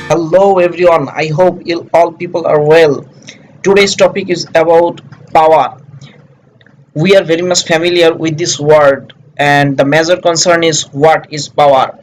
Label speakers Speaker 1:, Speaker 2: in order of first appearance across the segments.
Speaker 1: Hello everyone, I hope all people are well. Today's topic is about power. We are very much familiar with this word, and the major concern is what is power.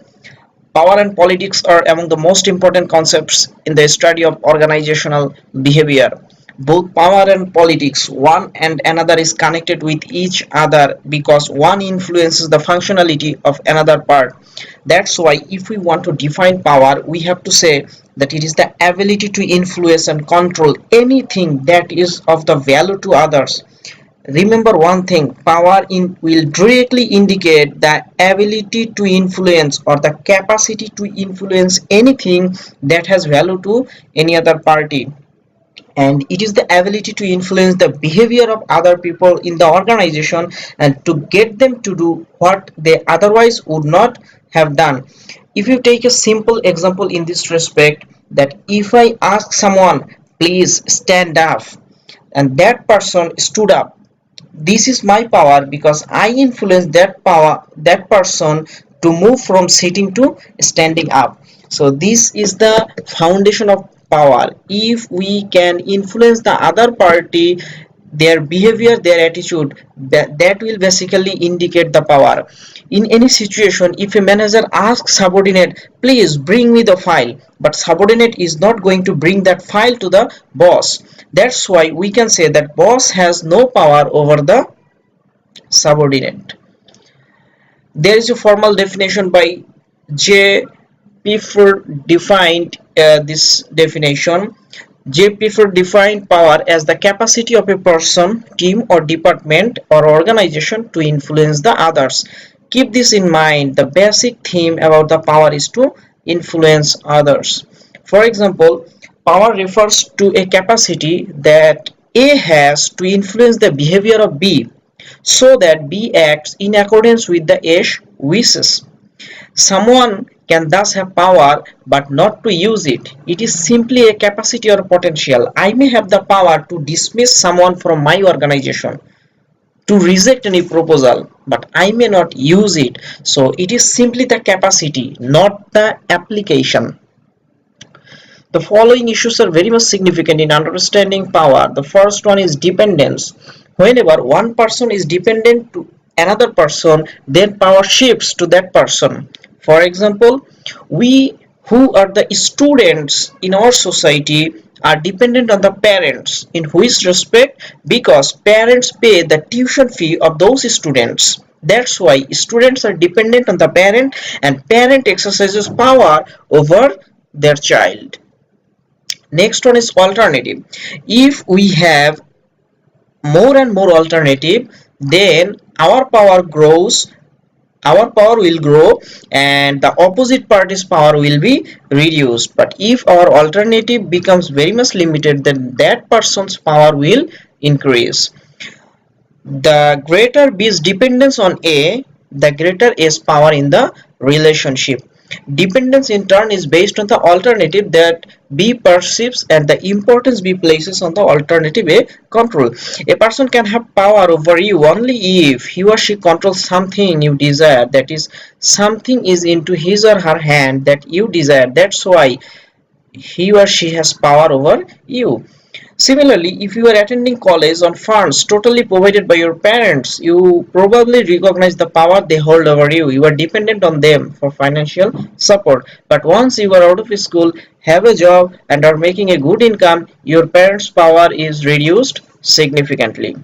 Speaker 1: Power and politics are among the most important concepts in the study of organizational behavior. Both power and politics, one and another, is connected with each other because one influences the functionality of another part. That's why, if we want to define power, we have to say that it is the ability to influence and control anything that is of the value to others. Remember one thing, will directly indicate the ability to influence or the capacity to influence anything that has value to any other party. And it is the ability to influence the behavior of other people in the organization and to get them to do what they otherwise would not have done. If you take a simple example in this respect, that if I ask someone, please stand up, and that person stood up, this is my power because I influence that person to move from sitting to standing up. So this is the foundation of power. If we can influence the other party, their behavior, their attitude, that will basically indicate the power. In any situation, if a manager asks subordinate, please bring me the file, but subordinate is not going to bring that file to the boss, that's why we can say that boss has no power over the subordinate. There is a formal definition by J. Pfeffer defined this definition. J. Pfeffer defined power as the capacity of a person, team, or department or organization to influence the others. Keep this in mind. The basic theme about the power is to influence others. For example, power refers to a capacity that A has to influence the behavior of B so that B acts in accordance with the A's wishes. Someone can thus have power but not to use it. It is simply a capacity or potential. I may have the power to dismiss someone from my organization, to reject any proposal, but I may not use it. So it is simply the capacity, not the application. The following issues are very much significant in understanding power. The first one is dependence. Whenever one person is dependent to another person, then power shifts to that person. For example, we who are the students in our society are dependent on the parents. In which respect? Because parents pay the tuition fee of those students. That's why students are dependent on the parent, and parent exercises power over their child. Next one is alternative. If we have more and more alternative, then our power will grow and the opposite party's power will be reduced. But if our alternative becomes very much limited, then that person's power will increase. The greater B's dependence on A, the greater A's power in the relationship. Dependence in turn is based on the alternative that B perceives and the importance B places on the alternative A control. A person can have power over you only if he or she controls something you desire, that is, something is into his or her hand that you desire. That's why he or she has power over you. Similarly, if you are attending college on funds totally provided by your parents, you probably recognize the power they hold over you. You are dependent on them for financial support. But once you are out of school, have a job, and are making a good income, your parents' power is reduced significantly.